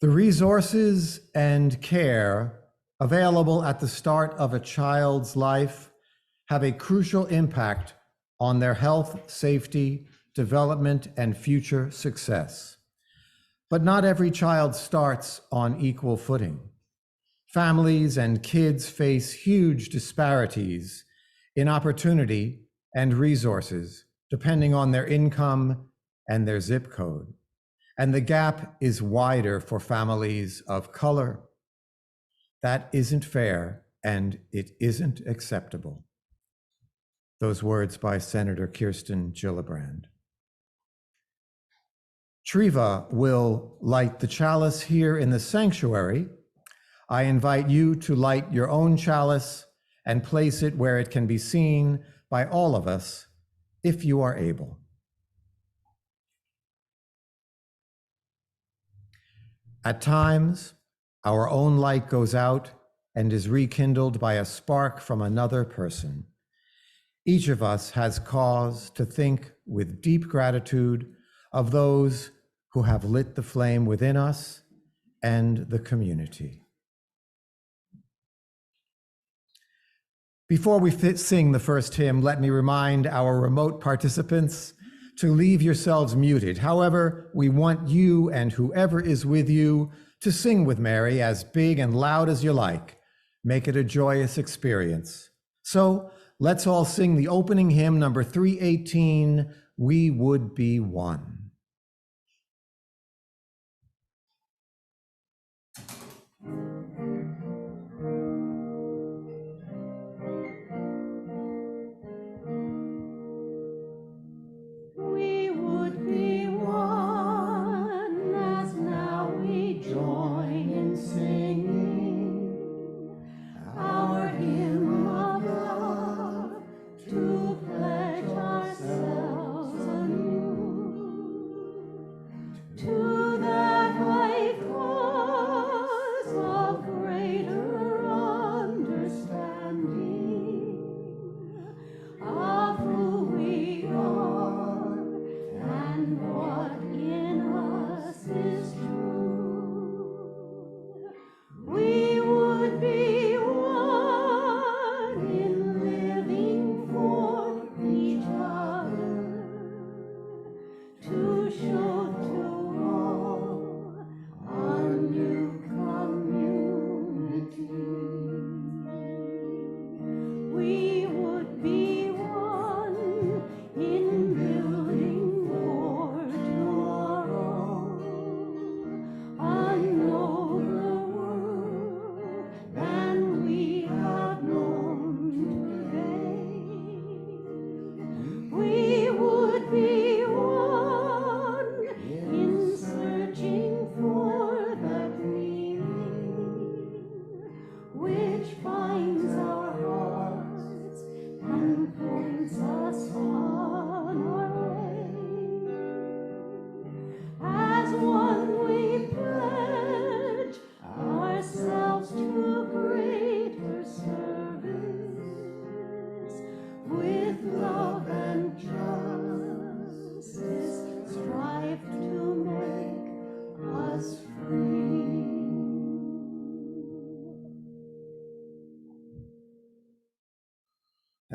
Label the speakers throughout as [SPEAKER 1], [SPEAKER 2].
[SPEAKER 1] The resources and care available at the start of a child's life have a crucial impact on their health, safety, development, and future success. But not every child starts on equal footing. Families and kids face huge disparities in opportunity and resources, depending on their income and their zip code. And the gap is wider for families of color. That isn't fair, and it isn't acceptable. Those words by Senator Kirsten Gillibrand. Triva will light the chalice here in the sanctuary. I invite you to light your own chalice and place it where it can be seen by all of us, if you are able. At times, our own light goes out and is rekindled by a spark from another person. Each of us has cause to think with deep gratitude of those who have lit the flame within us and the community. Before we sing the first hymn, let me remind our remote participants to leave yourselves muted. However, we want you and whoever is with you to sing with Mary as big and loud as you like. Make it a joyous experience. So let's all sing the opening hymn, number 318, We Would Be One.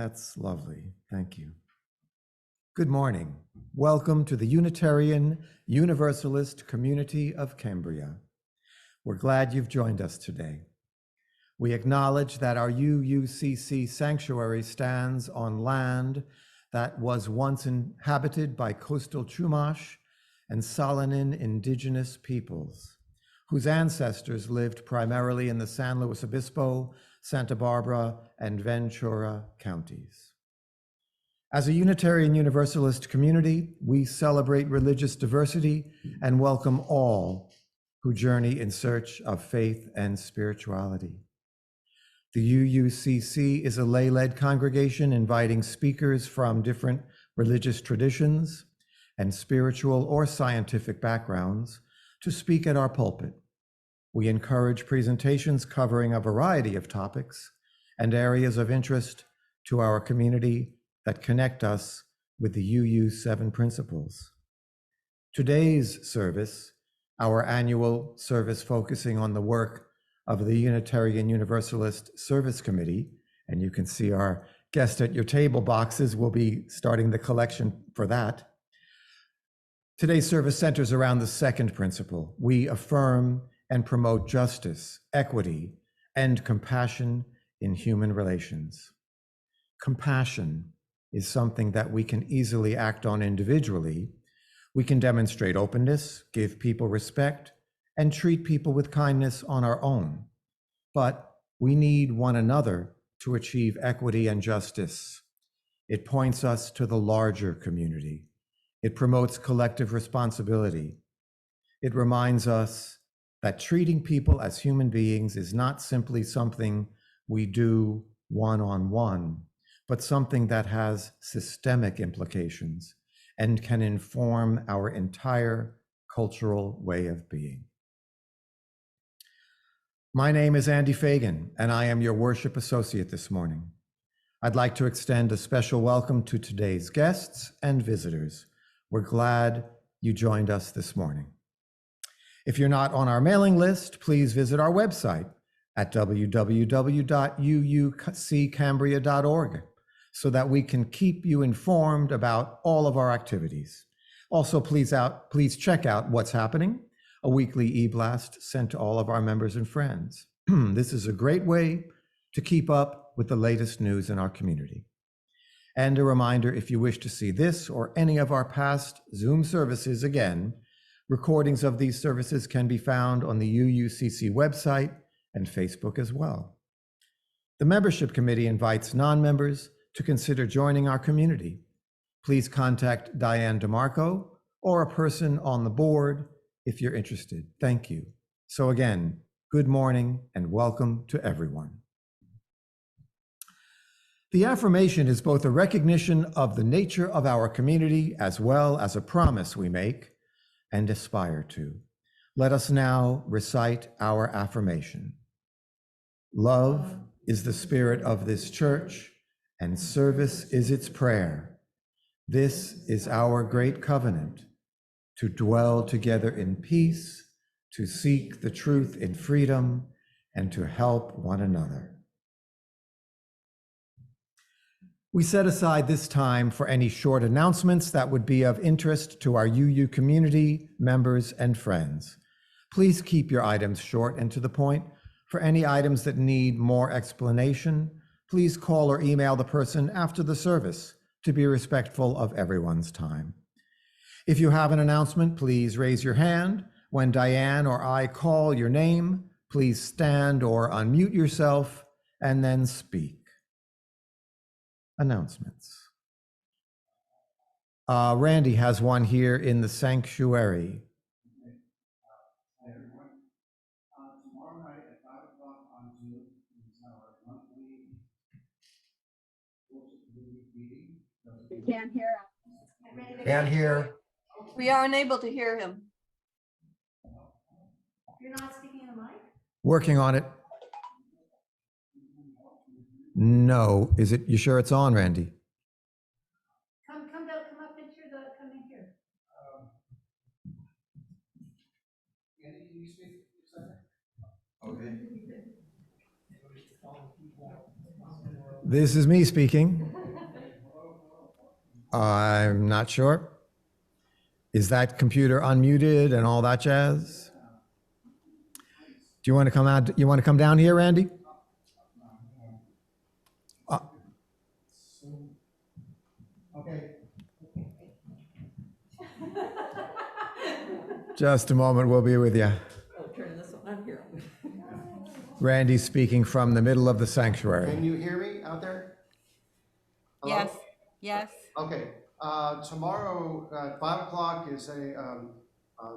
[SPEAKER 1] That's lovely. Thank you. Good morning. Welcome to the Unitarian Universalist community of Cambria. We're glad you've joined us today. We acknowledge that our UUCC sanctuary stands on land that was once inhabited by coastal Chumash and Salinan indigenous peoples, whose ancestors lived primarily in the San Luis Obispo, Santa Barbara, and Ventura counties. As a Unitarian Universalist community, we celebrate religious diversity and welcome all who journey in search of faith and spirituality. The UUCC is a lay-led congregation inviting speakers from different religious traditions and spiritual or scientific backgrounds to speak at our pulpit. We encourage presentations covering a variety of topics and areas of interest to our community that connect us with the UU7 principles. Today's service, our annual service focusing on the work of the Unitarian Universalist Service Committee. And you can see our guest at your table boxes. We'll be starting the collection for that. Today's service centers around the second principle. We affirm and promote justice, equity, and compassion in human relations. Compassion is something that we can easily act on individually. We can demonstrate openness, give people respect, and treat people with kindness on our own. But we need one another to achieve equity and justice. It points us to the larger community. It promotes collective responsibility. It reminds us that treating people as human beings is not simply something we do one-on-one, but something that has systemic implications and can inform our entire cultural way of being. My name is Andy Fagan, and I am your worship associate this morning. I'd like to extend a special welcome to today's guests and visitors. We're glad you joined us this morning. If you're not on our mailing list, please visit our website at www.uuccambria.org so that we can keep you informed about all of our activities. Also, please check out What's Happening, a weekly e-blast sent to all of our members and friends. This is a great way to keep up with the latest news in our community. And a reminder, if you wish to see this or any of our past Zoom services again, recordings of these services can be found on the UUCC website and Facebook as well. The membership committee invites non-members to consider joining our community. Please contact Diane DeMarco or a person on the board if you're interested. Thank you. So again, good morning and welcome to everyone. The affirmation is both a recognition of the nature of our community as well as a promise we make and aspire to. Let us now recite our affirmation. Love is the spirit of this church, and service is its prayer. This is our great covenant, to dwell together in peace, to seek the truth in freedom, and to help one another. We set aside this time for any short announcements that would be of interest to our UU community, members, and friends. Please keep your items short and to the point. For any items that need more explanation, please call or email the person after the service to be respectful of everyone's time. If you have an announcement, please raise your hand. When Diane or I call your name, please stand or unmute yourself and then speak. Announcements. Randy has one here in the sanctuary.
[SPEAKER 2] Hi, everyone. Tomorrow night at 5 o'clock on Zoom is our monthly worship meeting.
[SPEAKER 3] We can't hear him.
[SPEAKER 1] Can't hear.
[SPEAKER 4] We are unable to hear him.
[SPEAKER 3] You're not speaking in the mic?
[SPEAKER 1] Working on it. No, is it? You sure it's on, Randy?
[SPEAKER 3] Come up into come in here.
[SPEAKER 2] Andy, can you speak for a second? Okay.
[SPEAKER 1] This is me speaking. I'm not sure. Is that computer unmuted and all that jazz? Do you want to come out? You want to come down here, Randy?
[SPEAKER 2] Okay.
[SPEAKER 1] Just a moment, we'll be with you.
[SPEAKER 4] I'll turn this on here.
[SPEAKER 1] Randy's speaking from the middle of the sanctuary.
[SPEAKER 2] Can you hear me out there? Hello?
[SPEAKER 4] Yes, yes.
[SPEAKER 2] Okay. Tomorrow at 5 o'clock is a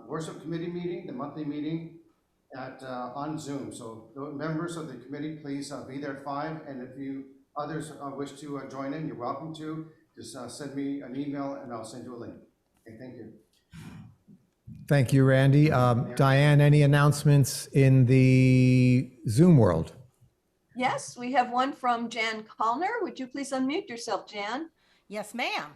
[SPEAKER 2] worship committee meeting, the monthly meeting on Zoom. So the members of the committee, please be there at 5. And if you others wish to join in, you're welcome to. Just send me an email and I'll send you a link. Okay, thank you.
[SPEAKER 1] Thank you, Randy. Diane, any announcements in the Zoom world?
[SPEAKER 4] Yes, we have one from Jan Kallner. Would you please unmute yourself, Jan?
[SPEAKER 5] Yes, ma'am.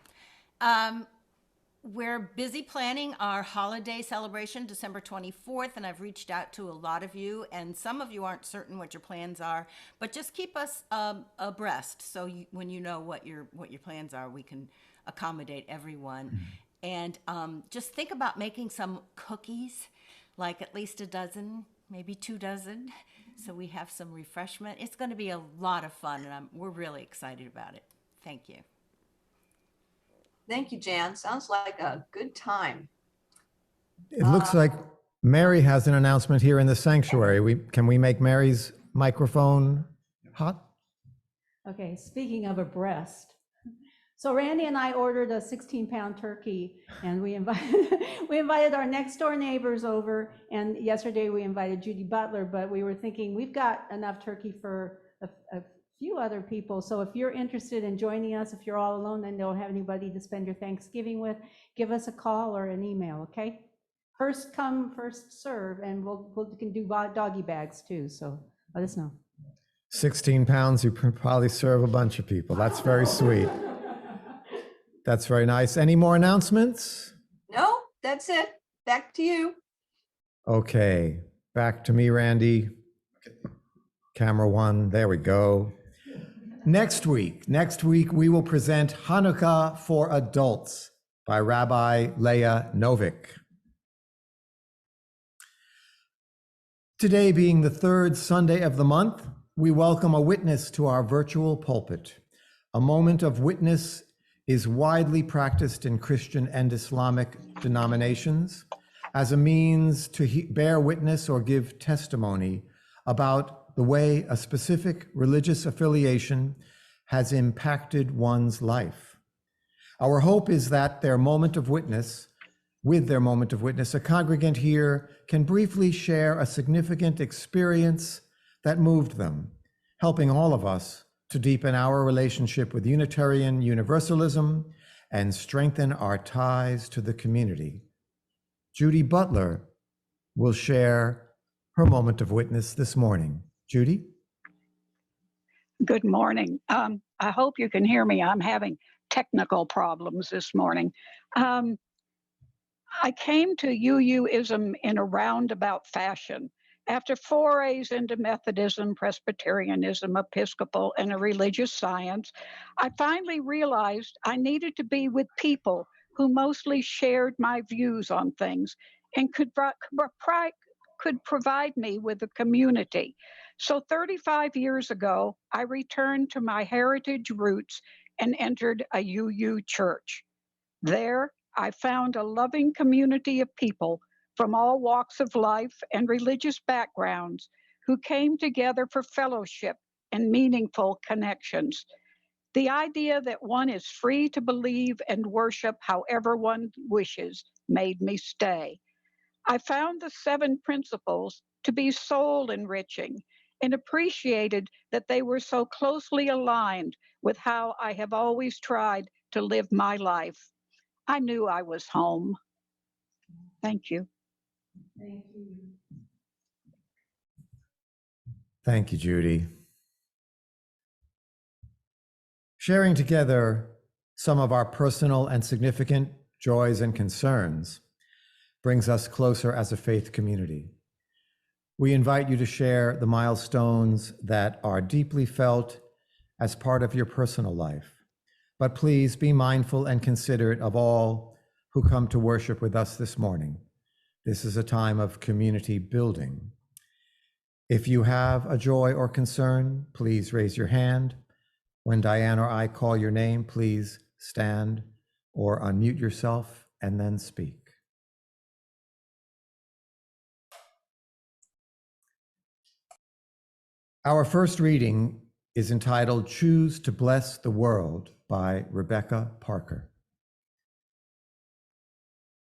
[SPEAKER 5] We're busy planning our holiday celebration, December 24th, and I've reached out to a lot of you, and some of you aren't certain what your plans are, but just keep us abreast. So when you know what your plans are, we can accommodate everyone. And just think about making some cookies, like at least a dozen, maybe 2 dozen, so we have some refreshment. It's going to be a lot of fun, and we're really excited about it. Thank you.
[SPEAKER 4] Thank you, Jan. Sounds like a good time.
[SPEAKER 1] It looks like Mary has an announcement here in the sanctuary. Can we make Mary's microphone hot?
[SPEAKER 3] Okay, speaking of abreast. So Randy and I ordered a 16-pound turkey, and we invited our next door neighbors over, and yesterday we invited Judy Butler, but we were thinking we've got enough turkey for a few other people. So if you're interested in joining us, if you're all alone and don't have anybody to spend your Thanksgiving with, give us a call or an email, okay? First come, first serve, and we can do doggy bags too, so let us know.
[SPEAKER 1] 16 pounds, you can probably serve a bunch of people. That's very sweet. That's very nice. Any more announcements?
[SPEAKER 4] No, that's it. Back to you.
[SPEAKER 1] Okay, back to me, Randy. Camera 1, there we go. Next week, we will present Hanukkah for Adults by Rabbi Leah Novick. Today being the third Sunday of the month, we welcome a witness to our virtual pulpit. A moment of witness is widely practiced in Christian and Islamic denominations as a means to bear witness or give testimony about the way a specific religious affiliation has impacted one's life. Our hope is that with their moment of witness, a congregant here can briefly share a significant experience that moved them, helping all of us to deepen our relationship with Unitarian Universalism and strengthen our ties to the community. Judy Butler will share her moment of witness this morning. Judy?
[SPEAKER 6] Good morning. I hope you can hear me. I'm having technical problems this morning. I came to UUism in a roundabout fashion. After forays into Methodism, Presbyterianism, Episcopal, and a religious science, I finally realized I needed to be with people who mostly shared my views on things and could provide me with a community. So 35 years ago, I returned to my heritage roots and entered a UU church. There, I found a loving community of people from all walks of life and religious backgrounds who came together for fellowship and meaningful connections. The idea that one is free to believe and worship however one wishes made me stay. I found the 7 principles to be soul enriching and appreciated that they were so closely aligned with how I have always tried to live my life. I knew I was home. Thank you.
[SPEAKER 3] Thank you.
[SPEAKER 1] Thank you, Judy. Sharing together some of our personal and significant joys and concerns brings us closer as a faith community. We invite you to share the milestones that are deeply felt as part of your personal life. But please be mindful and considerate of all who come to worship with us this morning. This is a time of community building. If you have a joy or concern, please raise your hand. When Diane or I call your name, please stand or unmute yourself and then speak. Our first reading is entitled Choose to Bless the World by Rebecca Parker.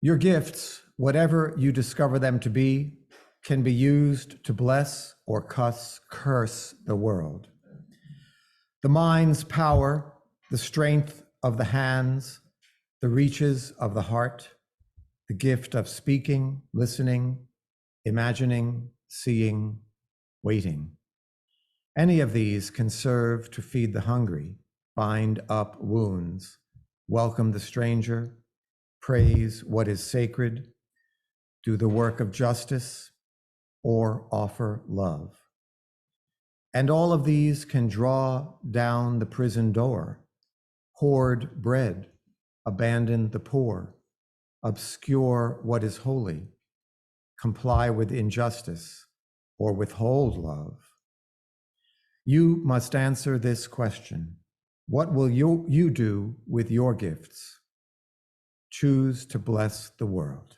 [SPEAKER 1] Your gifts, whatever you discover them to be, can be used to bless or curse the world. The mind's power, the strength of the hands, the reaches of the heart, the gift of speaking, listening, imagining, seeing, waiting. Any of these can serve to feed the hungry, bind up wounds, welcome the stranger, praise what is sacred, do the work of justice, or offer love. And all of these can draw down the prison door, hoard bread, abandon the poor, obscure what is holy, comply with injustice, or withhold love. You must answer this question. What will you do with your gifts? Choose to bless the world.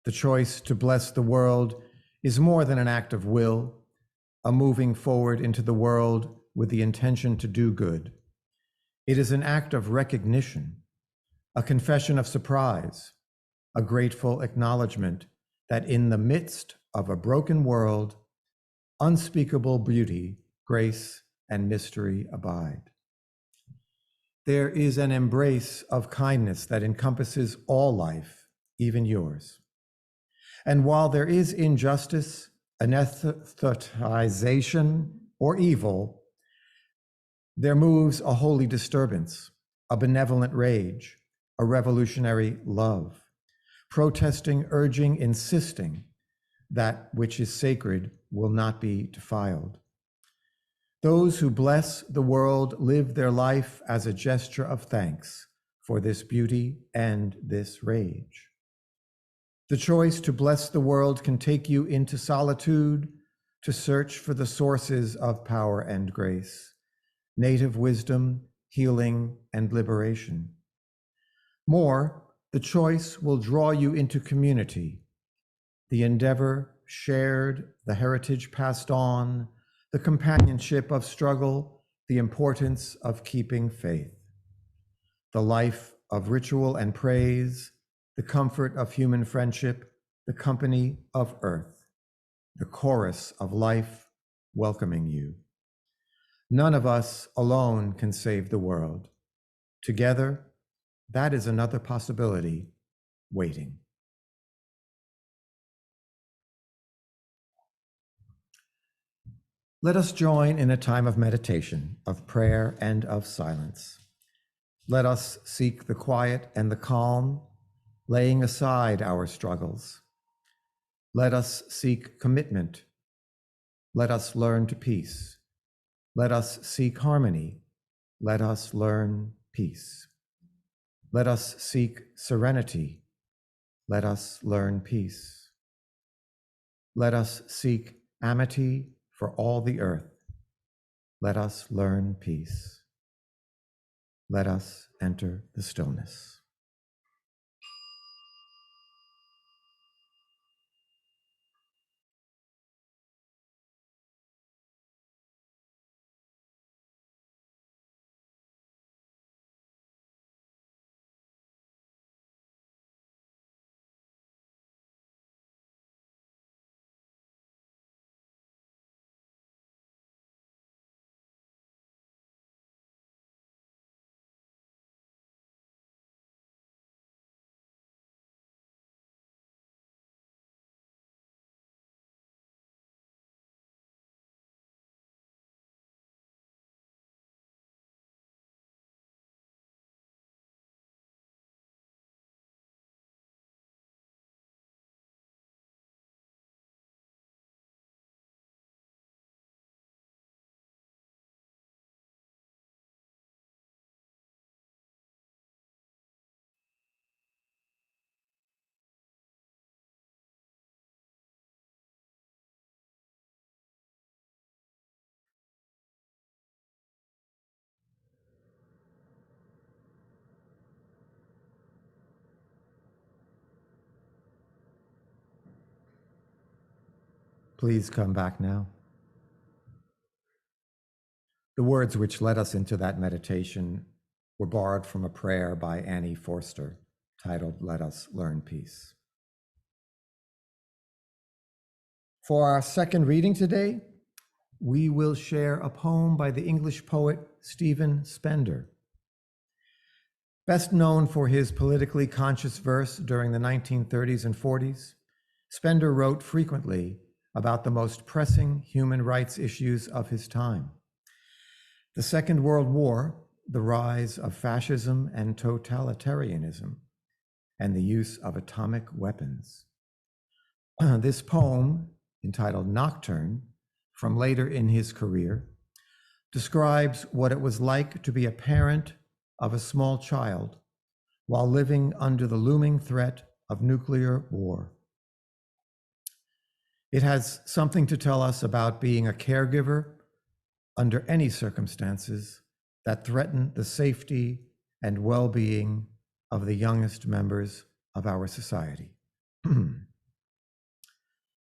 [SPEAKER 1] The choice to bless the world is more than an act of will, a moving forward into the world with the intention to do good. It is an act of recognition, a confession of surprise, a grateful acknowledgement that in the midst of a broken world, unspeakable beauty, grace, and mystery abide. There is an embrace of kindness that encompasses all life, even yours. And while there is injustice, anesthetization, or evil, there moves a holy disturbance, a benevolent rage, a revolutionary love, protesting, urging, insisting that which is sacred will not be defiled. Those who bless the world live their life as a gesture of thanks for this beauty and this rage. The choice to bless the world can take you into solitude to search for the sources of power and grace, native wisdom, healing, and liberation. More, the choice will draw you into community, the endeavor shared, the heritage passed on, the companionship of struggle, the importance of keeping faith, the life of ritual and praise, the comfort of human friendship, the company of earth, the chorus of life welcoming you. None of us alone can save the world. Together, that is another possibility waiting. Let us join in a time of meditation, of prayer, and of silence. Let us seek the quiet and the calm, laying aside our struggles. Let us seek commitment. Let us learn to peace. Let us seek harmony. Let us learn peace. Let us seek serenity. Let us learn peace. Let us seek amity for all the earth. Let us learn peace. Let us enter the stillness. Please come back now. The words which led us into that meditation were borrowed from a prayer by Annie Forster titled, "Let Us Learn Peace." For our second reading today, we will share a poem by the English poet Stephen Spender. Best known for his politically conscious verse during the 1930s and 40s, Spender wrote frequently about the most pressing human rights issues of his time. The Second World War, the rise of fascism and totalitarianism, and the use of atomic weapons. This poem, entitled Nocturne, from later in his career, describes what it was like to be a parent of a small child while living under the looming threat of nuclear war. It has something to tell us about being a caregiver under any circumstances that threaten the safety and well-being of the youngest members of our society.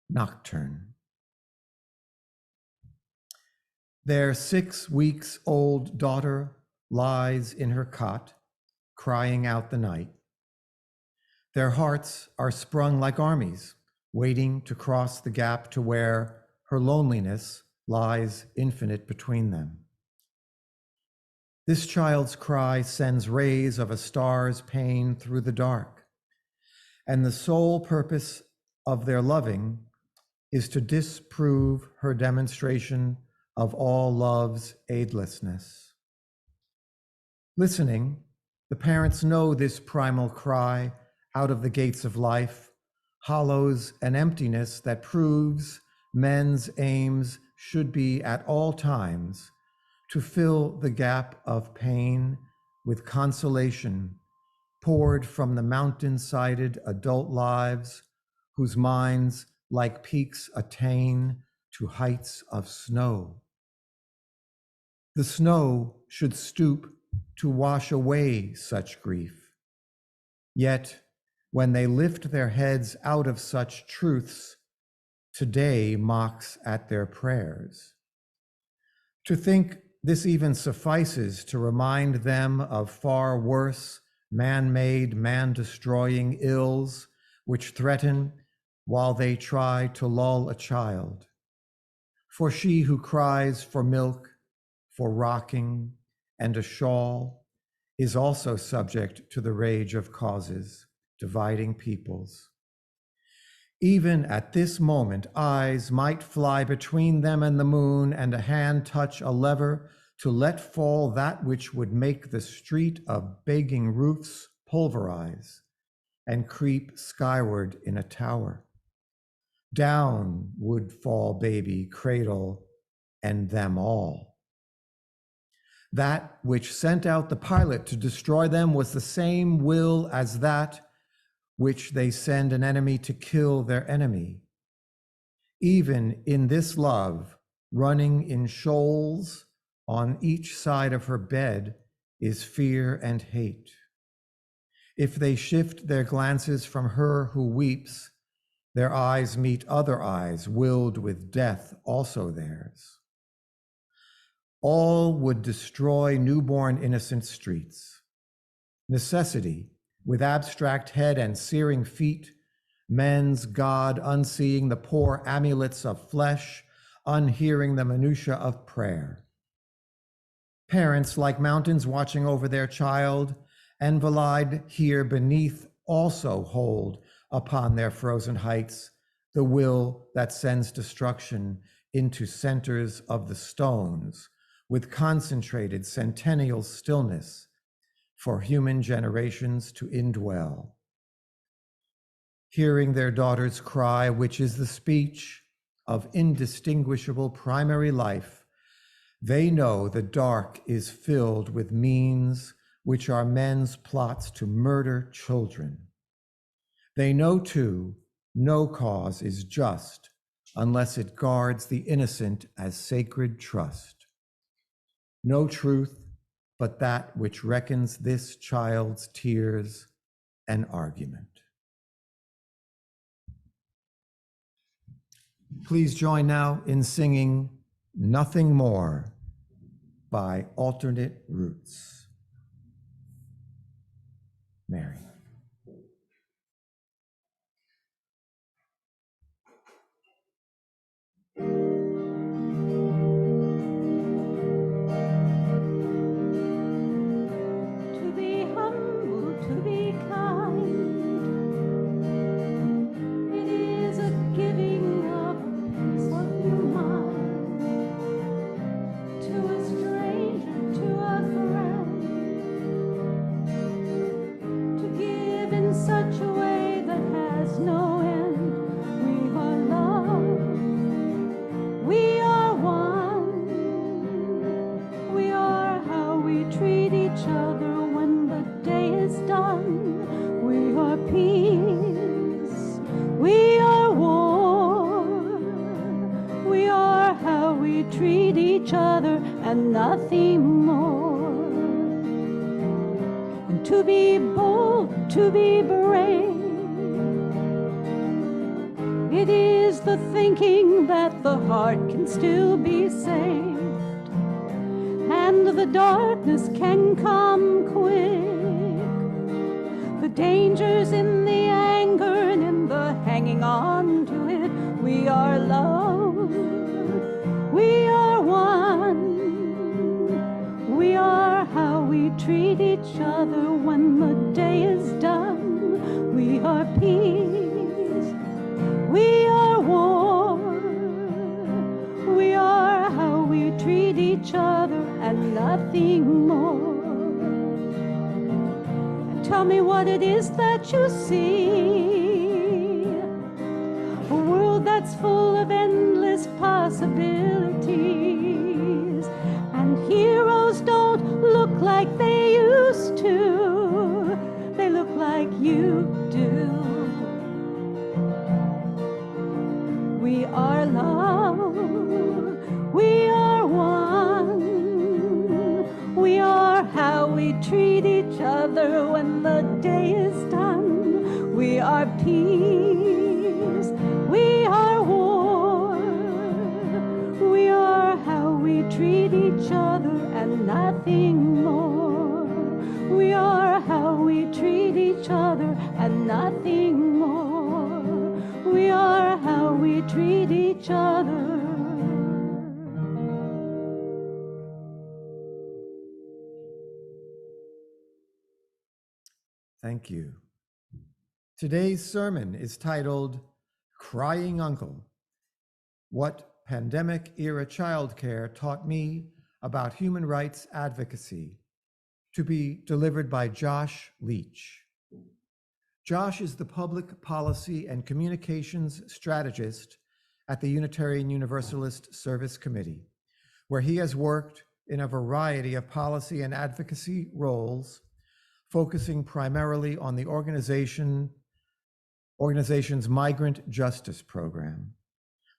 [SPEAKER 1] Nocturne. Their 6 weeks old daughter lies in her cot, crying out the night. Their hearts are sprung like armies, waiting to cross the gap to where her loneliness lies infinite between them. This child's cry sends rays of a star's pain through the dark, and the sole purpose of their loving is to disprove her demonstration of all love's aidlessness. Listening, the parents know this primal cry out of the gates of life hollows an emptiness that proves men's aims should be at all times to fill the gap of pain with consolation poured from the mountain-sided adult lives whose minds like peaks attain to heights of snow. The snow should stoop to wash away such grief. Yet, when they lift their heads out of such truths, today mocks at their prayers. To think this even suffices to remind them of far worse man-made, man-destroying ills which threaten while they try to lull a child. For she who cries for milk, for rocking, and a shawl is also subject to the rage of causes, dividing peoples. Even at this moment, eyes might fly between them and the moon, and a hand touch a lever to let fall that which would make the street of begging roofs pulverize and creep skyward in a tower. Down would fall baby, cradle, and them all. That which sent out the pilot to destroy them was the same will as that which they send an enemy to kill their enemy. Even in this love, running in shoals on each side of her bed is fear and hate. If they shift their glances from her who weeps, their eyes meet other eyes willed with death also theirs. All would destroy newborn innocent streets. Necessity, with abstract head and searing feet, men's God unseeing the poor amulets of flesh, unhearing the minutiae of prayer. Parents like mountains watching over their child, enveloped here beneath also hold upon their frozen heights the will that sends destruction into centers of the stones with concentrated centennial stillness for human generations to indwell. Hearing their daughters cry, which is the speech of indistinguishable primary life, they know the dark is filled with means which are men's plots to murder children. They know too, no cause is just unless it guards the innocent as sacred trust. No truth but that which reckons this child's tears an argument. Please join now in singing Nothing More by Alternate Roots. Mary.
[SPEAKER 3] To be humble, to be kind, it is a giving of a peace of your mind. To a stranger, to a friend, such a way that has no end. We are love. We are one. We are how we treat each other when the day is done. We are peace. We are war. We are how we treat each other and nothing more. And to be bold, to be brave, it is the thinking that the heart can still be saved, and the darkness can come quick. The dangers in the anger and in the hanging on to it. We are love. We are one. We are how we treat each other when the day is done. We are peace. We are war. We are how we treat each other and nothing more. And tell me what it is that you see. A world that's full of endless possibilities. And heroes don't look like they used to. They look like you do. We are love. We are one. We are how we treat each other when the day is done. We are peace. We are war. We are how we treat each other and nothing more. We are how we treat each other and nothing more. We are how we treat each other.
[SPEAKER 1] Thank you. Today's sermon is titled Crying Uncle: What Pandemic-Era Childcare Taught Me About Human Rights Advocacy, to be delivered by Josh Leach. Josh is the Public Policy and Communications Strategist at the Unitarian Universalist Service Committee, where he has worked in a variety of policy and advocacy roles, focusing primarily on the organization's Migrant Justice Program.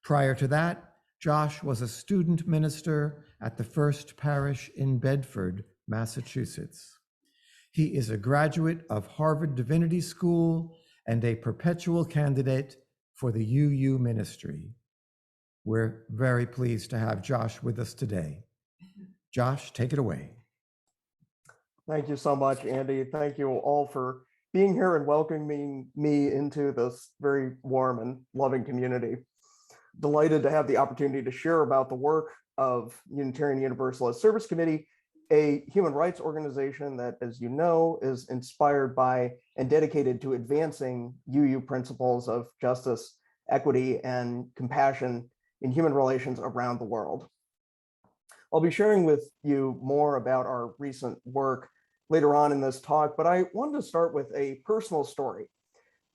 [SPEAKER 1] Prior to that, Josh was a student minister at the First Parish in Bedford, Massachusetts. He is a graduate of Harvard Divinity School and a perpetual candidate for the UU ministry. We're very pleased to have Josh with us today. Josh, take it away.
[SPEAKER 7] Thank you so much, Andy. Thank you all for being here and welcoming me into this very warm and loving community. Delighted to have the opportunity to share about the work of Unitarian Universalist Service Committee, a human rights organization that, as you know, is inspired by and dedicated to advancing UU principles of justice, equity, and compassion in human relations around the world. I'll be sharing with you more about our recent work later on in this talk, but I wanted to start with a personal story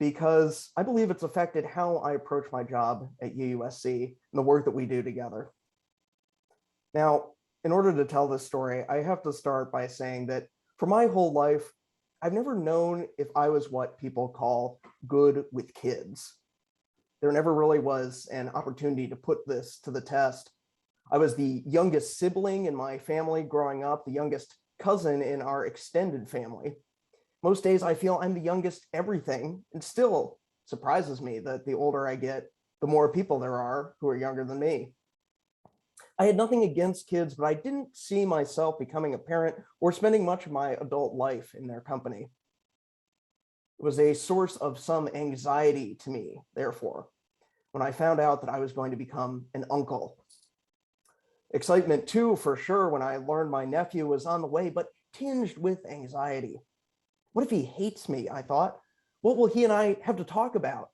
[SPEAKER 7] because I believe it's affected how I approach my job at UUSC and the work that we do together. Now, in order to tell this story, I have to start by saying that for my whole life, I've never known if I was what people call good with kids. There never really was an opportunity to put this to the test. I was the youngest sibling in my family growing up, the youngest cousin in our extended family. Most days I feel I'm the youngest everything, and still surprises me that the older I get, the more people there are who are younger than me. I had nothing against kids, but I didn't see myself becoming a parent or spending much of my adult life in their company. It was a source of some anxiety to me, therefore, when I found out that I was going to become an uncle. Excitement too, for sure, when I learned my nephew was on the way, but tinged with anxiety. What if he hates me, I thought? What will he and I have to talk about?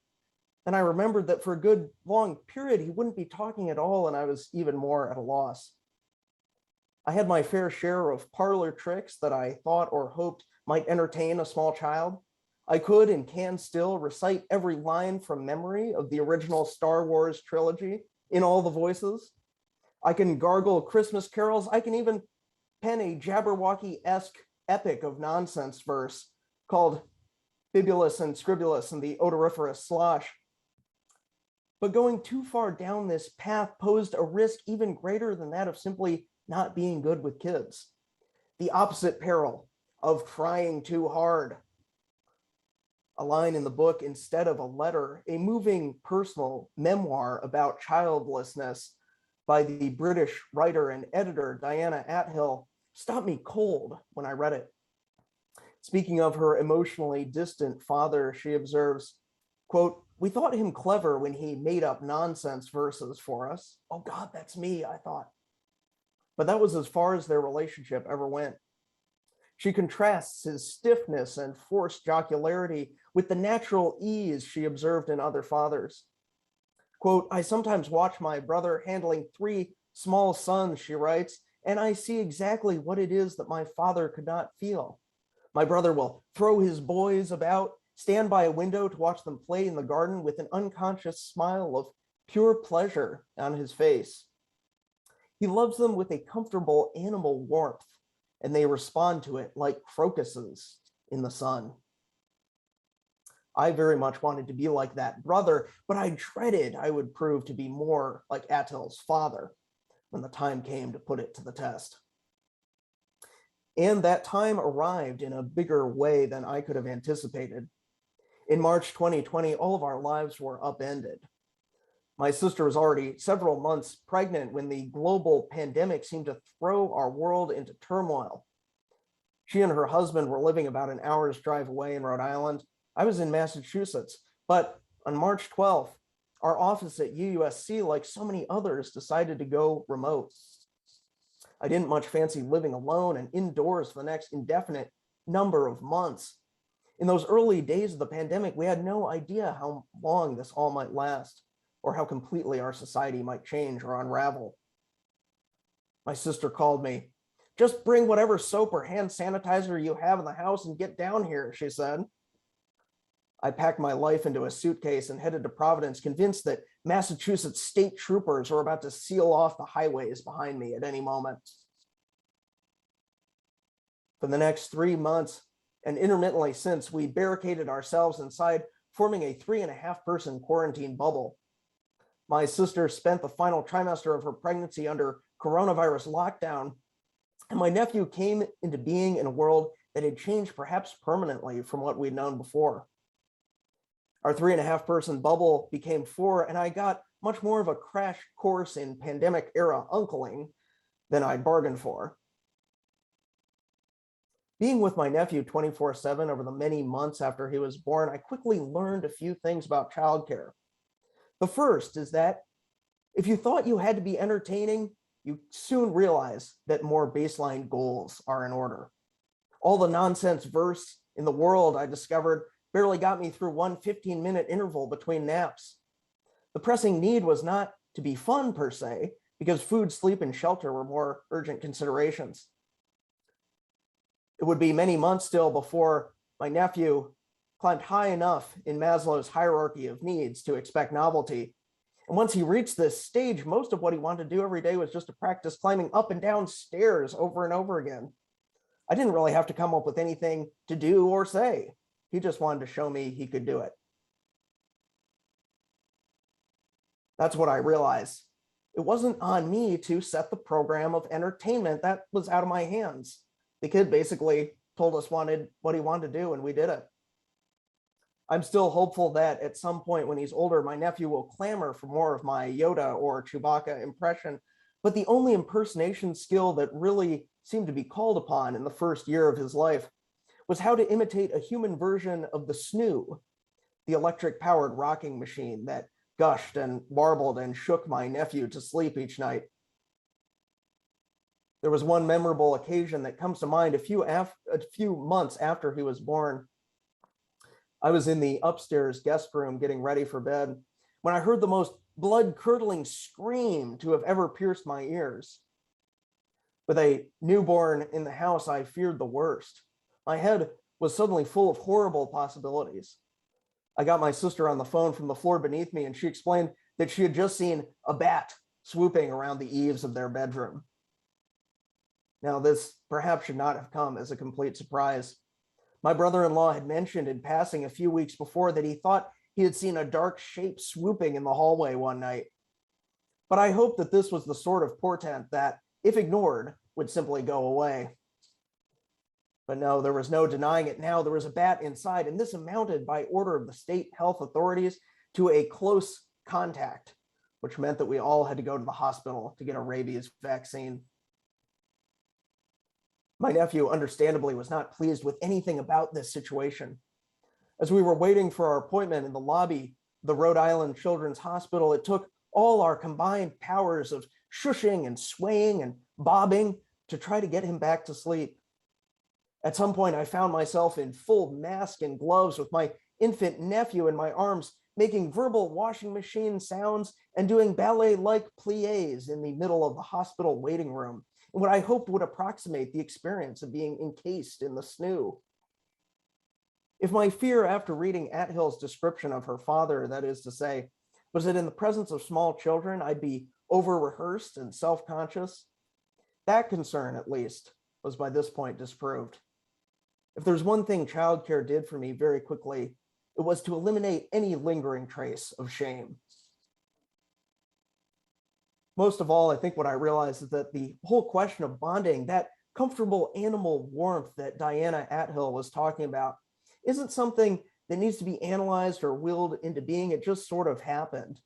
[SPEAKER 7] And I remembered that for a good long period, he wouldn't be talking at all, and I was even more at a loss. I had my fair share of parlor tricks that I thought or hoped might entertain a small child. I could and can still recite every line from memory of the original Star Wars trilogy in all the voices. I can gargle Christmas carols. I can even pen a Jabberwocky-esque epic of nonsense verse called Bibulus and Scribulus and the Odoriferous Slosh. But going too far down this path posed a risk even greater than that of simply not being good with kids. The opposite peril of trying too hard. A line in the book instead of a letter, a moving personal memoir about childlessness by the British writer and editor Diana Athill stopped me cold when I read it. Speaking of her emotionally distant father, she observes, quote, "We thought him clever when he made up nonsense verses for us." Oh God, that's me, I thought. But that was as far as their relationship ever went. She contrasts his stiffness and forced jocularity with the natural ease she observed in other fathers. Quote, "I sometimes watch my brother handling 3 small sons," she writes, "and I see exactly what it is that my father could not feel. My brother will throw his boys about, stand by a window to watch them play in the garden with an unconscious smile of pure pleasure on his face. He loves them with a comfortable animal warmth, and they respond to it like crocuses in the sun." I very much wanted to be like that brother, but I dreaded I would prove to be more like Attill's father when the time came to put it to the test. And that time arrived in a bigger way than I could have anticipated. In March 2020, all of our lives were upended. My sister was already several months pregnant when the global pandemic seemed to throw our world into turmoil. She and her husband were living about an hour's drive away in Rhode Island. I was in Massachusetts, but on March 12th, our office at UUSC, like so many others, decided to go remote. I didn't much fancy living alone and indoors for the next indefinite number of months. In those early days of the pandemic, we had no idea how long this all might last or how completely our society might change or unravel. My sister called me. "Just bring whatever soap or hand sanitizer you have in the house and get down here," she said. I packed my life into a suitcase and headed to Providence, convinced that Massachusetts state troopers were about to seal off the highways behind me at any moment. For the next 3 months, and intermittently since, we barricaded ourselves inside, forming a 3.5-person quarantine bubble. My sister spent the final trimester of her pregnancy under coronavirus lockdown, and my nephew came into being in a world that had changed perhaps permanently from what we'd known before. Our 3.5-person bubble became 4, and I got much more of a crash course in pandemic era uncling than I'd bargained for. Being with my nephew 24/7 over the many months after he was born, I quickly learned a few things about childcare. The first is that if you thought you had to be entertaining, you soon realize that more baseline goals are in order. All the nonsense verse in the world, I discovered, barely got me through one 15-minute interval between naps. The pressing need was not to be fun per se, because food, sleep, and shelter were more urgent considerations. It would be many months still before my nephew climbed high enough in Maslow's hierarchy of needs to expect novelty. And once he reached this stage, most of what he wanted to do every day was just to practice climbing up and down stairs over and over again. I didn't really have to come up with anything to do or say. He just wanted to show me he could do it. That's what I realized. It wasn't on me to set the program of entertainment. That was out of my hands. The kid basically told us what he wanted to do, and we did it. I'm still hopeful that at some point when he's older, my nephew will clamor for more of my Yoda or Chewbacca impression. But the only impersonation skill that really seemed to be called upon in the first year of his life was how to imitate a human version of the snoo, the electric-powered rocking machine that gushed and warbled and shook my nephew to sleep each night. There was one memorable occasion that comes to mind a few months after he was born. I was in the upstairs guest room getting ready for bed when I heard the most blood-curdling scream to have ever pierced my ears. With a newborn in the house, I feared the worst. My head was suddenly full of horrible possibilities. I got my sister on the phone from the floor beneath me, and she explained that she had just seen a bat swooping around the eaves of their bedroom. Now, this perhaps should not have come as a complete surprise. My brother-in-law had mentioned in passing a few weeks before that he thought he had seen a dark shape swooping in the hallway one night. But I hoped that this was the sort of portent that, if ignored, would simply go away. But no, there was no denying it now. There was a bat inside, and this amounted, by order of the state health authorities, to a close contact, which meant that we all had to go to the hospital to get a rabies vaccine. My nephew, understandably, was not pleased with anything about this situation. As we were waiting for our appointment in the lobby of the Rhode Island Children's Hospital, it took all our combined powers of shushing and swaying and bobbing to try to get him back to sleep. At some point, I found myself in full mask and gloves with my infant nephew in my arms, making verbal washing machine sounds and doing ballet-like pliés in the middle of the hospital waiting room, in what I hoped would approximate the experience of being encased in the snoo. If my fear after reading Athill's description of her father, that is to say, was that in the presence of small children, I'd be over-rehearsed and self-conscious, that concern, at least, was by this point disproved. If there's one thing childcare did for me very quickly, it was to eliminate any lingering trace of shame. Most of all, I think what I realized is that the whole question of bonding, that comfortable animal warmth that Diana Athill was talking about, isn't something that needs to be analyzed or willed into being. It just sort of happened.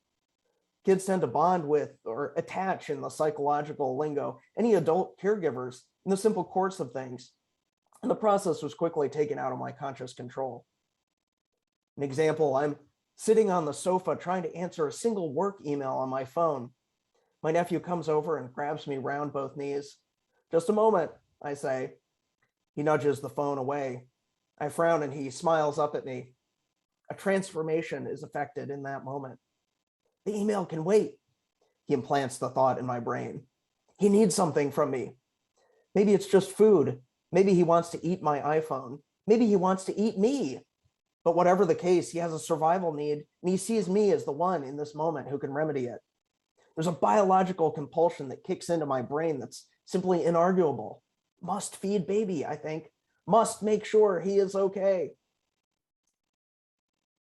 [SPEAKER 7] Kids tend to bond with or attach, in the psychological lingo, any adult caregivers in the simple course of things. And the process was quickly taken out of my conscious control. An example, I'm sitting on the sofa trying to answer a single work email on my phone. My nephew comes over and grabs me round both knees. "Just a moment," I say. He nudges the phone away. I frown and he smiles up at me. A transformation is effected in that moment. "The email can wait," he implants the thought in my brain. He needs something from me. Maybe it's just food. Maybe he wants to eat my iPhone. Maybe he wants to eat me. But whatever the case, he has a survival need, and he sees me as the one in this moment who can remedy it. There's a biological compulsion that kicks into my brain that's simply inarguable. Must feed baby, I think. Must make sure he is okay.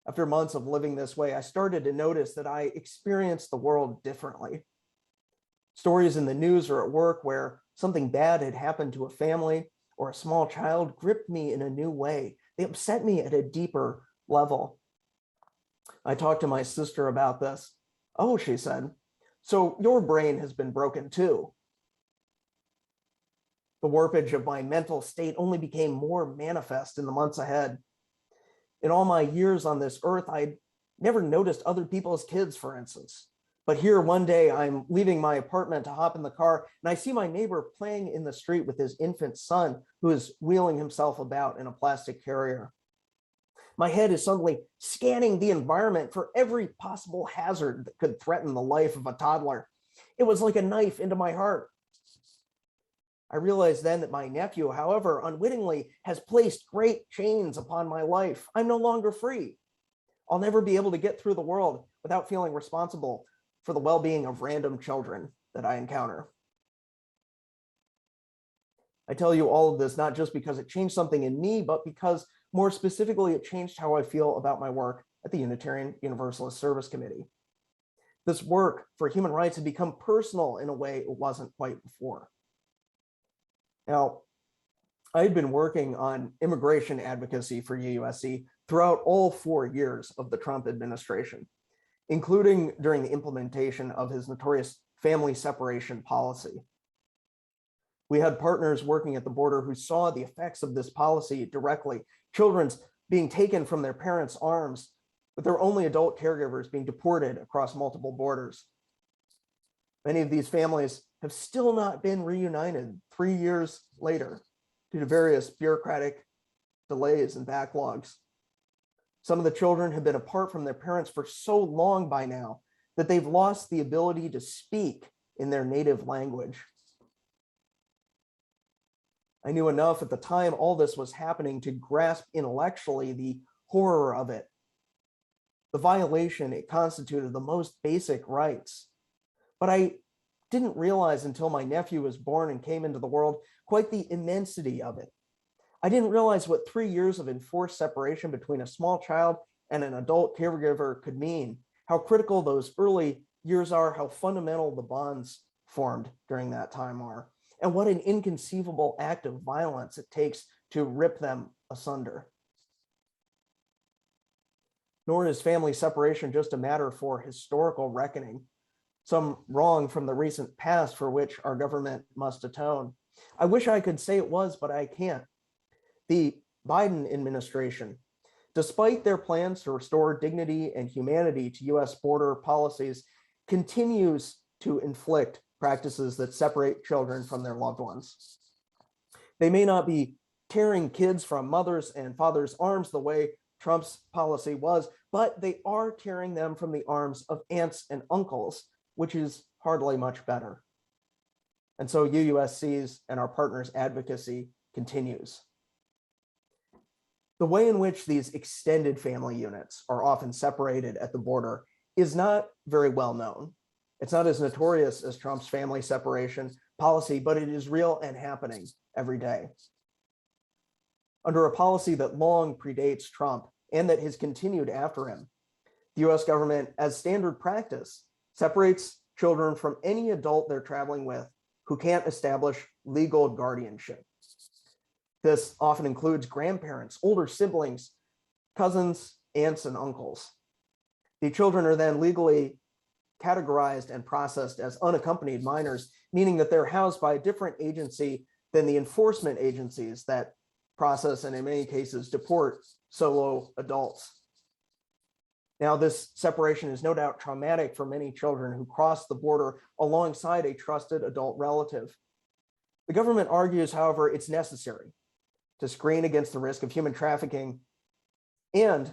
[SPEAKER 7] After months of living this way, I started to notice that I experienced the world differently. Stories in the news or at work where something bad had happened to a family or a small child gripped me in a new way. They upset me at a deeper level. I talked to my sister about this. "Oh," she said, "so your brain has been broken too." The warpage of my mental state only became more manifest in the months ahead. In all my years on this earth, I'd never noticed other people's kids, for instance. But here one day, I'm leaving my apartment to hop in the car, and I see my neighbor playing in the street with his infant son, who is wheeling himself about in a plastic carrier. My head is suddenly scanning the environment for every possible hazard that could threaten the life of a toddler. It was like a knife into my heart. I realized then that my nephew, however, unwittingly has placed great chains upon my life. I'm no longer free. I'll never be able to get through the world without feeling responsible for the well-being of random children that I encounter. I tell you all of this not just because it changed something in me, but because more specifically, it changed how I feel about my work at the Unitarian Universalist Service Committee. This work for human rights had become personal in a way it wasn't quite before. Now, I had been working on immigration advocacy for UUSC throughout all 4 years of the Trump administration, including during the implementation of his notorious family separation policy. We had partners working at the border who saw the effects of this policy directly, children's being taken from their parents' arms, with their only adult caregivers being deported across multiple borders. Many of these families have still not been reunited 3 years later due to various bureaucratic delays and backlogs. Some of the children have been apart from their parents for so long by now that they've lost the ability to speak in their native language. I knew enough at the time all this was happening to grasp intellectually the horror of it, the violation it constituted the most basic rights. But I didn't realize until my nephew was born and came into the world quite the immensity of it. I didn't realize what 3 years of enforced separation between a small child and an adult caregiver could mean, how critical those early years are, how fundamental the bonds formed during that time are, and what an inconceivable act of violence it takes to rip them asunder. Nor is family separation just a matter for historical reckoning, some wrong from the recent past for which our government must atone. I wish I could say it was, but I can't. The Biden administration, despite their plans to restore dignity and humanity to US border policies, continues to inflict practices that separate children from their loved ones. They may not be tearing kids from mothers and fathers' arms the way Trump's policy was, but they are tearing them from the arms of aunts and uncles, which is hardly much better. And so UUSC's and our partners' advocacy continues. The way in which these extended family units are often separated at the border is not very well known. It's not as notorious as Trump's family separation policy, but it is real and happening every day. Under a policy that long predates Trump and that has continued after him, the US government, as standard practice, separates children from any adult they're traveling with who can't establish legal guardianship. This often includes grandparents, older siblings, cousins, aunts, and uncles. The children are then legally categorized and processed as unaccompanied minors, meaning that they're housed by a different agency than the enforcement agencies that process and in many cases deport solo adults. Now, this separation is no doubt traumatic for many children who cross the border alongside a trusted adult relative. The government argues, however, it's necessary to screen against the risk of human trafficking. And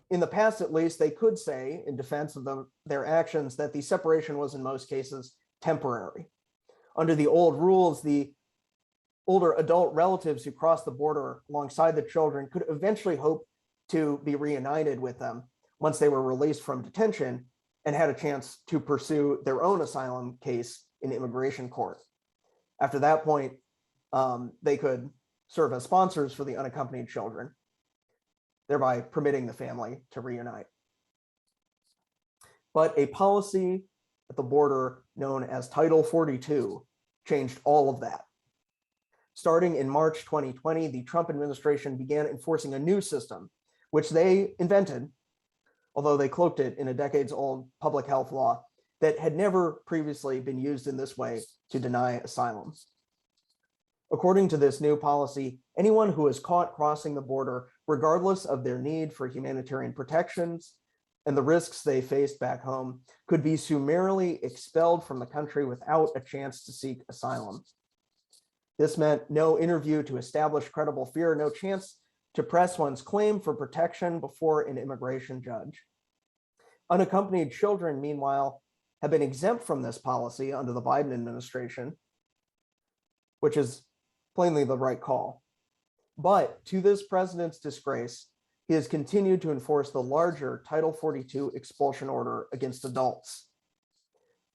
[SPEAKER 7] in the past, at least, they could say in defense of their actions that the separation was in most cases temporary. Under the old rules, the older adult relatives who crossed the border alongside the children could eventually hope to be reunited with them once they were released from detention and had a chance to pursue their own asylum case in immigration court. After that point, they could serve as sponsors for the unaccompanied children, thereby permitting the family to reunite. But a policy at the border known as Title 42 changed all of that. Starting in March 2020, the Trump administration began enforcing a new system, which they invented, although they cloaked it in a decades-old public health law that had never previously been used in this way to deny asylum. According to this new policy, anyone who is caught crossing the border, regardless of their need for humanitarian protections and the risks they faced back home, could be summarily expelled from the country without a chance to seek asylum. This meant no interview to establish credible fear, no chance to press one's claim for protection before an immigration judge. Unaccompanied children, meanwhile, have been exempt from this policy under the Biden administration, which is plainly the right call. But to this president's disgrace, he has continued to enforce the larger Title 42 expulsion order against adults.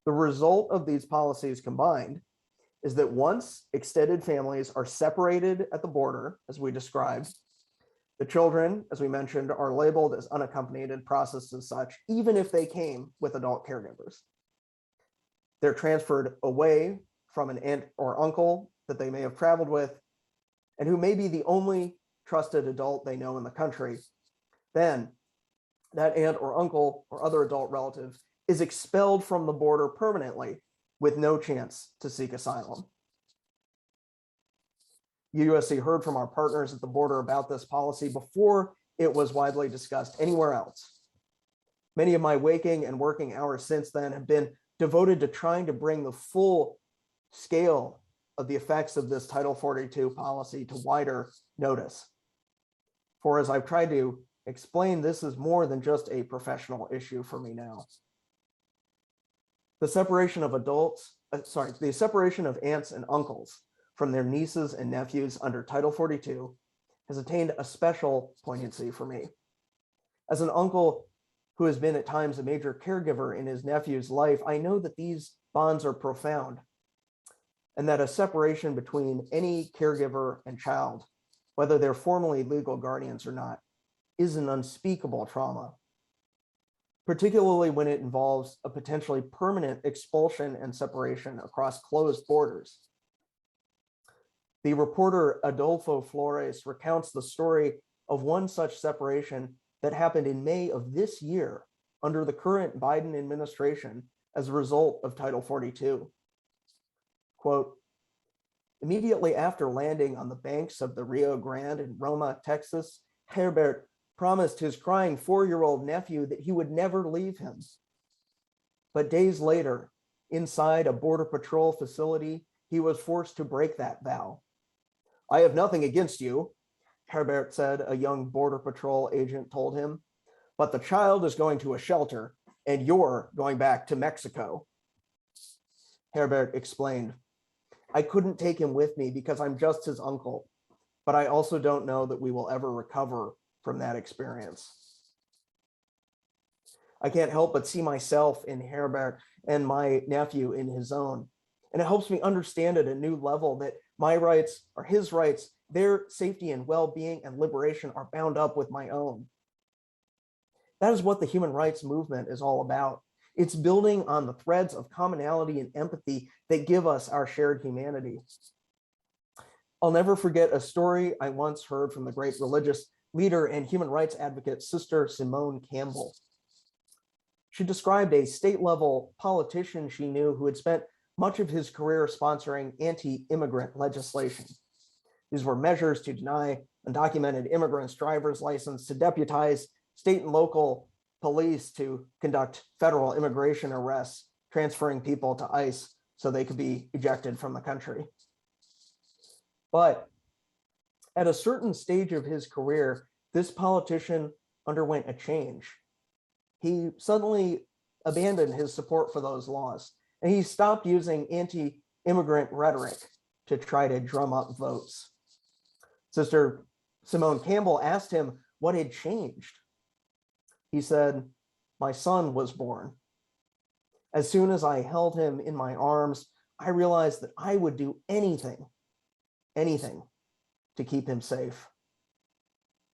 [SPEAKER 7] The result of these policies combined is that once extended families are separated at the border, as we described, the children, as we mentioned, are labeled as unaccompanied and processed as such, even if they came with adult caregivers. They're transferred away from an aunt or uncle that they may have traveled with, and who may be the only trusted adult they know in the country. Then that aunt or uncle or other adult relative is expelled from the border permanently with no chance to seek asylum. UUSC heard from our partners at the border about this policy before it was widely discussed anywhere else. Many of my waking and working hours since then have been devoted to trying to bring the full scale of the effects of this Title 42 policy to wider notice. For as I've tried to explain, this is more than just a professional issue for me now. The separation of aunts and uncles from their nieces and nephews under Title 42 has attained a special poignancy for me. As an uncle who has been at times a major caregiver in his nephew's life, I know that these bonds are profound and that a separation between any caregiver and child, whether they're formally legal guardians or not, is an unspeakable trauma, particularly when it involves a potentially permanent expulsion and separation across closed borders. The reporter Adolfo Flores recounts the story of one such separation that happened in May of this year under the current Biden administration as a result of Title 42. Quote, immediately after landing on the banks of the Rio Grande in Roma, Texas, Herbert promised his crying 4-year-old nephew that he would never leave him. But days later, inside a Border Patrol facility, he was forced to break that vow. I have nothing against you, Herbert said, a young Border Patrol agent told him, but the child is going to a shelter and you're going back to Mexico. Herbert explained, I couldn't take him with me because I'm just his uncle, but I also don't know that we will ever recover from that experience. I can't help but see myself in Herbert and my nephew in his own. And it helps me understand at a new level that my rights are his rights, their safety and well-being and liberation are bound up with my own. That is what the human rights movement is all about. It's building on the threads of commonality and empathy that give us our shared humanity. I'll never forget a story I once heard from the great religious leader and human rights advocate, Sister Simone Campbell. She described a state-level politician she knew who had spent much of his career sponsoring anti-immigrant legislation. These were measures to deny undocumented immigrants' driver's license, to deputize state and local police to conduct federal immigration arrests, transferring people to ICE so they could be ejected from the country. But at a certain stage of his career, this politician underwent a change. He suddenly abandoned his support for those laws, and he stopped using anti-immigrant rhetoric to try to drum up votes. Sister Simone Campbell asked him what had changed. He said, my son was born. As soon as I held him in my arms, I realized that I would do anything to keep him safe.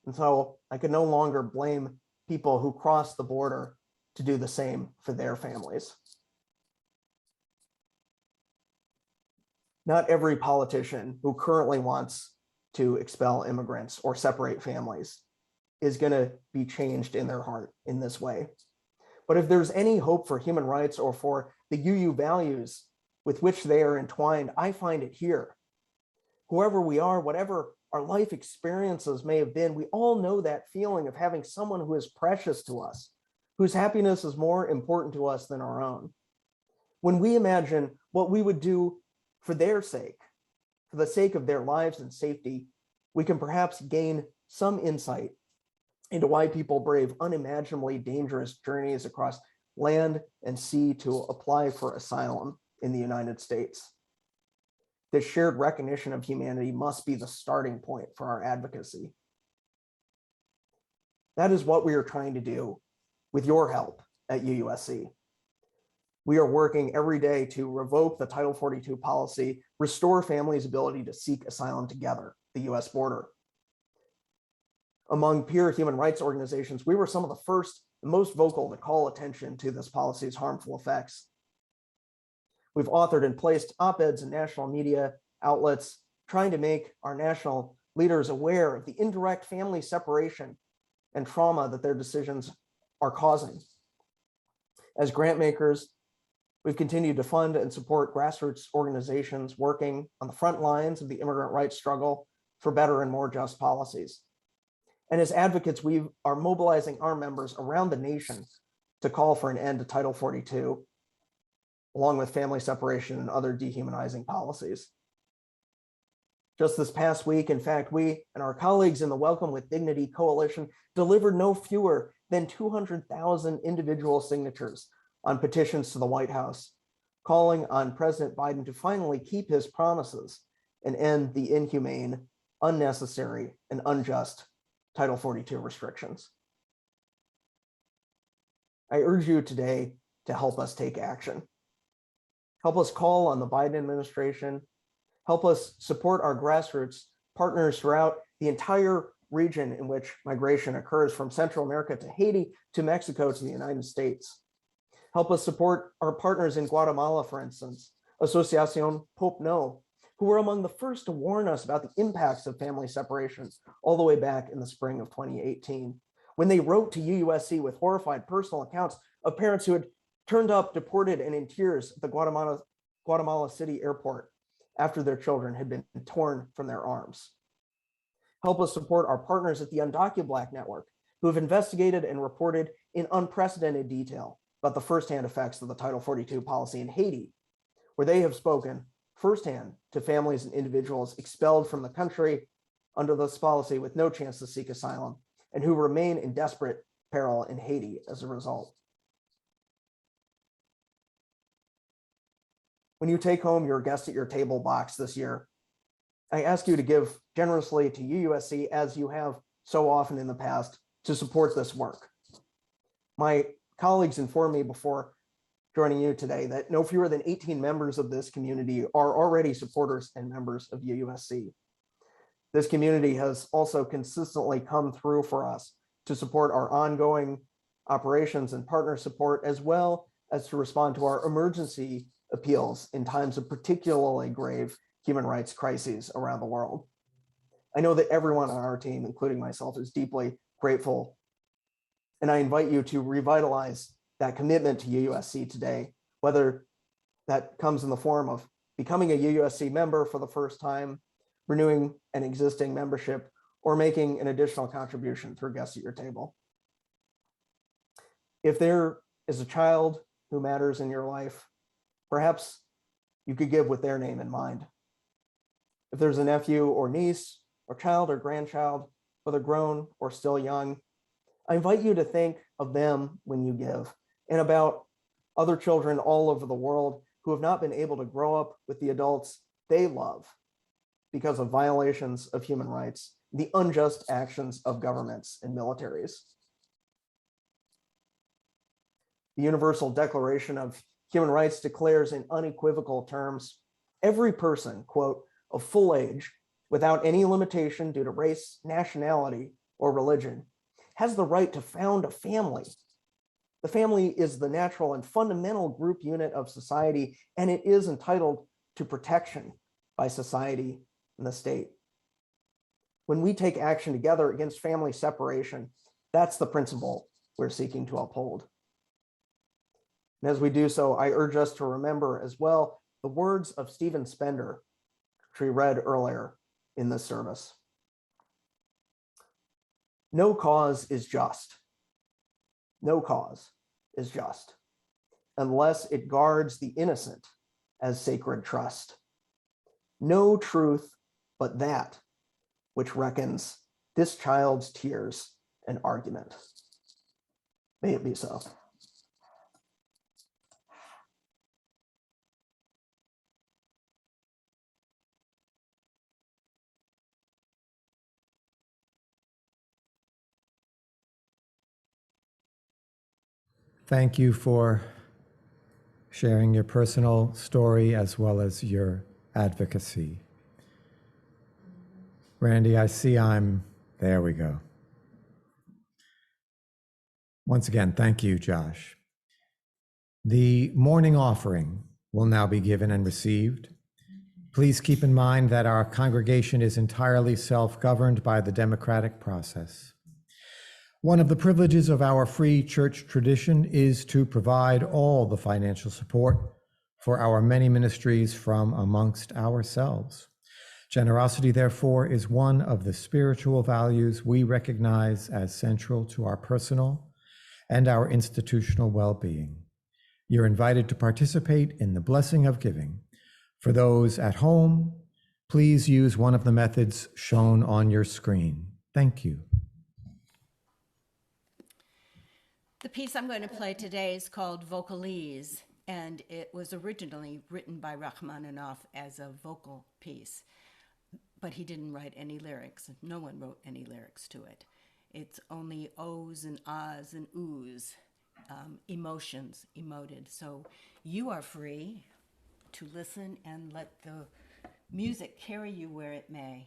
[SPEAKER 7] And so I could no longer blame people who cross the border to do the same for their families. Not every politician who currently wants to expel immigrants or separate families is going to be changed in their heart in this way. But if there's any hope for human rights or for the UU values with which they are entwined, I find it here. Whoever we are, whatever our life experiences may have been, we all know that feeling of having someone who is precious to us, whose happiness is more important to us than our own. When we imagine what we would do for their sake, for the sake of their lives and safety, we can perhaps gain some insight into why people brave unimaginably dangerous journeys across land and sea to apply for asylum in the United States. This shared recognition of humanity must be the starting point for our advocacy. That is what we are trying to do with your help at UUSC. We are working every day to revoke the Title 42 policy, restore families' ability to seek asylum together, the US border. Among peer human rights organizations, we were some of the first and most vocal to call attention to this policy's harmful effects. We've authored and placed op-eds in national media outlets trying to make our national leaders aware of the indirect family separation and trauma that their decisions are causing. As grant makers, we've continued to fund and support grassroots organizations working on the front lines of the immigrant rights struggle for better and more just policies. And as advocates, we are mobilizing our members around the nation to call for an end to Title 42, along with family separation and other dehumanizing policies. Just this past week, in fact, we and our colleagues in the Welcome with Dignity Coalition delivered no fewer than 200,000 individual signatures on petitions to the White House, calling on President Biden to finally keep his promises and end the inhumane, unnecessary, and unjust Title 42 restrictions. I urge you today to help us take action. Help us call on the Biden administration. Help us support our grassroots partners throughout the entire region in which migration occurs, from Central America to Haiti to Mexico to the United States. Help us support our partners in Guatemala, for instance, Asociación Pope No, who were among the first to warn us about the impacts of family separation all the way back in the spring of 2018, when they wrote to UUSC with horrified personal accounts of parents who had turned up deported and in tears at the Guatemala City airport after their children had been torn from their arms. Help us support our partners at the UndocuBlack Network, who have investigated and reported in unprecedented detail about the firsthand effects of the Title 42 policy in Haiti, where they have spoken firsthand to families and individuals expelled from the country under this policy with no chance to seek asylum, and who remain in desperate peril in Haiti as a result. When you take home your guest at your table box this year, I ask you to give generously to UUSC, as you have so often in the past, to support this work. My colleagues informed me before joining you today that no fewer than 18 members of this community are already supporters and members of UUSC. This community has also consistently come through for us to support our ongoing operations and partner support, as well as to respond to our emergency appeals in times of particularly grave human rights crises around the world. I know that everyone on our team, including myself, is deeply grateful, and I invite you to revitalize that commitment to UUSC today, whether that comes in the form of becoming a UUSC member for the first time, renewing an existing membership, or making an additional contribution through Guests at Your Table. If there is a child who matters in your life, perhaps you could give with their name in mind. If there's a nephew or niece or child or grandchild, whether grown or still young, I invite you to think of them when you give, and about other children all over the world who have not been able to grow up with the adults they love because of violations of human rights, the unjust actions of governments and militaries. The Universal Declaration of Human Rights declares in unequivocal terms, every person, quote, of full age, without any limitation due to race, nationality, or religion, has the right to found a family. The family is the natural and fundamental group unit of society, and it is entitled to protection by society and the state. When we take action together against family separation, that's the principle we're seeking to uphold. And as we do so, I urge us to remember as well the words of Stephen Spender, which we read earlier in this service. No cause is just. No cause is just unless it guards the innocent as sacred trust. No truth but that which reckons this child's tears an argument. May it be so.
[SPEAKER 1] Thank you for sharing your personal story as well as your advocacy. Randy, I see there we go. Once again, thank you, Josh. The morning offering will now be given and received. Please keep in mind that our congregation is entirely self-governed by the democratic process. One of the privileges of our free church tradition is to provide all the financial support for our many ministries from amongst ourselves. Generosity, therefore, is one of the spiritual values we recognize as central to our personal and our institutional well-being. You're invited to participate in the blessing of giving. For those at home, please use one of the methods shown on your screen. Thank you.
[SPEAKER 5] The piece I'm going to play today is called Vocalese, and it was originally written by Rachmaninoff as a vocal piece. but he didn't write any lyrics. No one wrote any lyrics to it. It's only ohs and ahs and oohs, emotions emoted. So you are free to listen and let the music carry you where it may.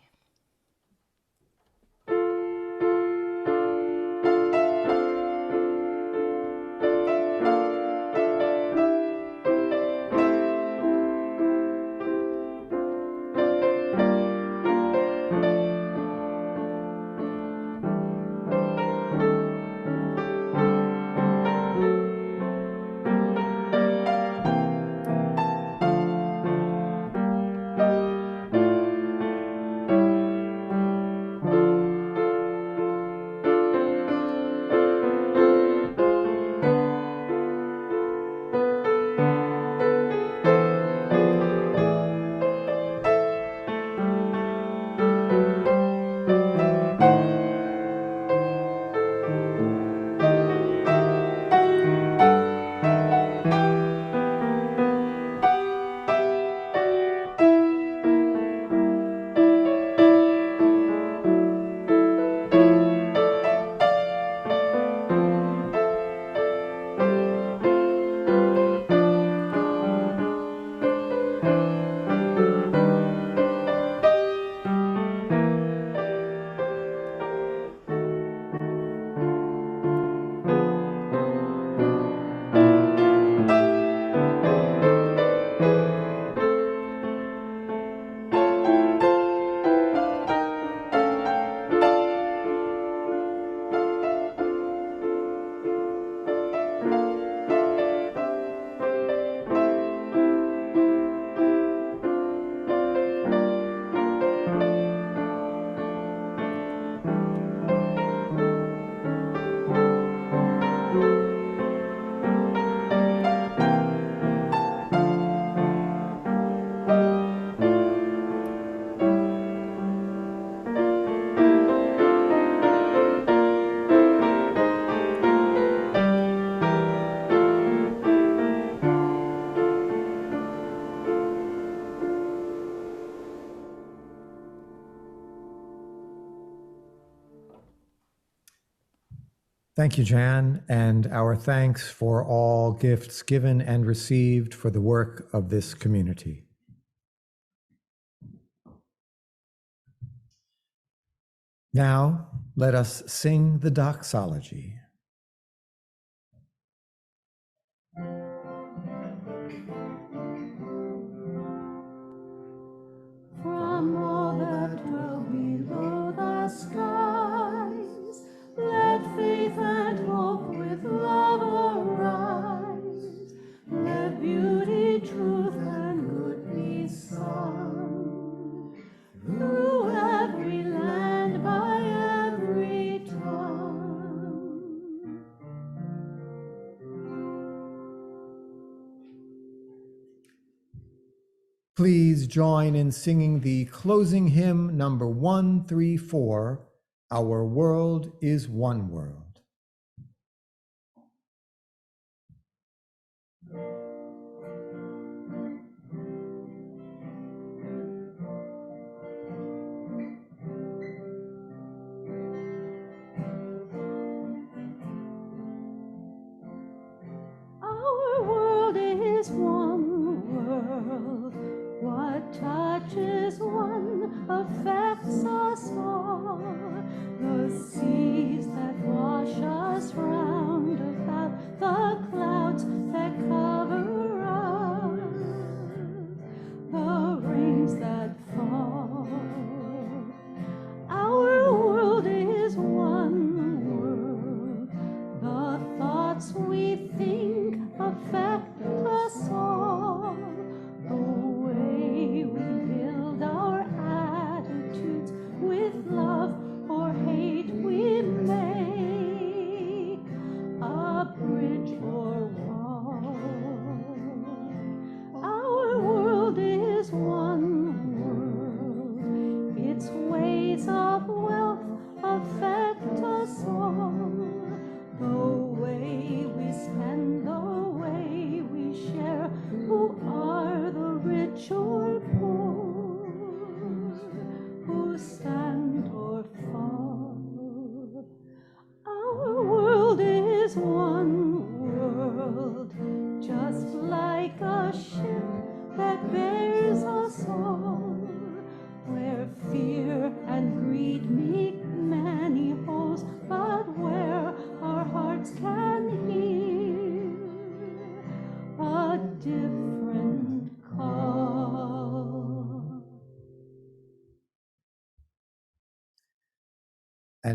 [SPEAKER 1] Thank you, Jan, and our thanks for all gifts given and received for the work of this community. Now, let us sing the doxology.
[SPEAKER 3] From all that dwell below the skies, let faith and hope with love arise. Let beauty, truth, and good be sung through every land, by every tongue.
[SPEAKER 1] Please join in singing the closing hymn number 134, Our World is One World.
[SPEAKER 3] Our world is one world. What touches one affects us all. The seas that wash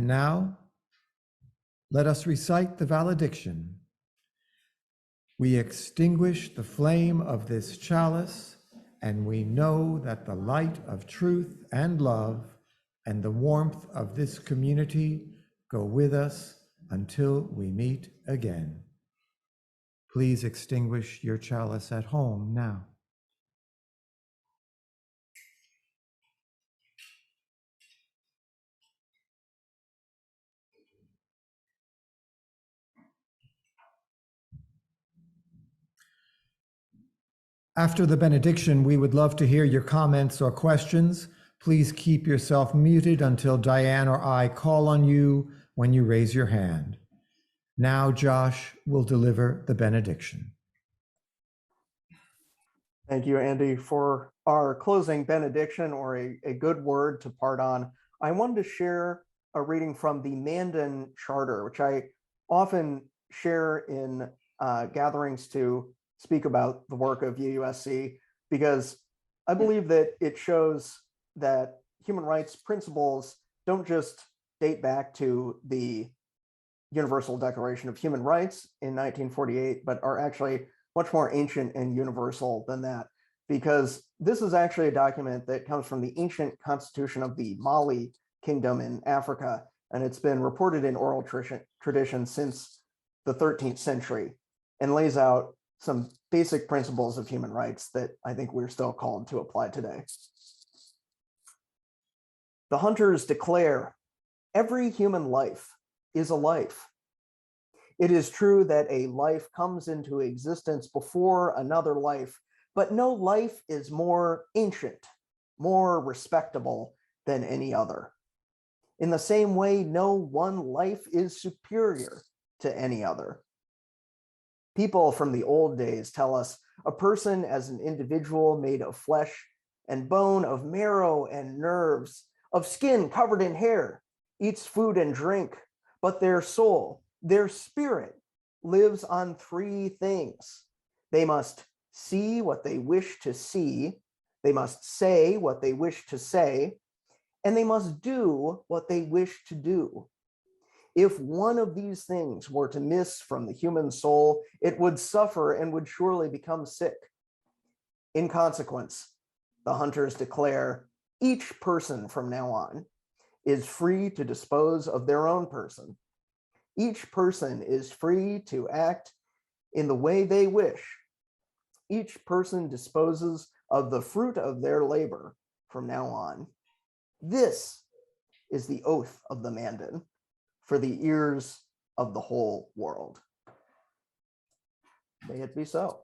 [SPEAKER 1] And now, let us recite the valediction. We extinguish the flame of this chalice, and we know that the light of truth and love and the warmth of this community go with us until we meet again. Please extinguish your chalice at home now. After the benediction, we would love to hear your comments or questions. Please keep yourself muted until Diane or I call on you when you raise your hand. Now Josh will deliver the benediction.
[SPEAKER 7] Thank you, Andy. For our closing benediction, or a good word to part on, I wanted to share a reading from the Mandan Charter, which I often share in gatherings to speak about the work of UUSC, because I believe that it shows that human rights principles don't just date back to the Universal Declaration of Human Rights in 1948, but are actually much more ancient and universal than that, because this is actually a document that comes from the ancient constitution of the Mali Kingdom in Africa, and it's been reported in oral tradition since the 13th century and lays out some basic principles of human rights that I think we're still called to apply today. The hunters declare, every human life is a life. It is true that a life comes into existence before another life, but no life is more ancient, more respectable than any other. In the same way, no one life is superior to any other. People from the old days tell us a person as an individual made of flesh and bone, of marrow and nerves, of skin covered in hair, eats food and drink, but their soul, their spirit, lives on three things. They must see what they wish to see, they must say what they wish to say, and they must do what they wish to do. If one of these things were to miss from the human soul, it would suffer and would surely become sick. In consequence, the hunters declare each person from now on is free to dispose of their own person. Each person is free to act in the way they wish. Each person disposes of the fruit of their labor from now on. This is the oath of the Mandan for the ears of the whole world. May it be so.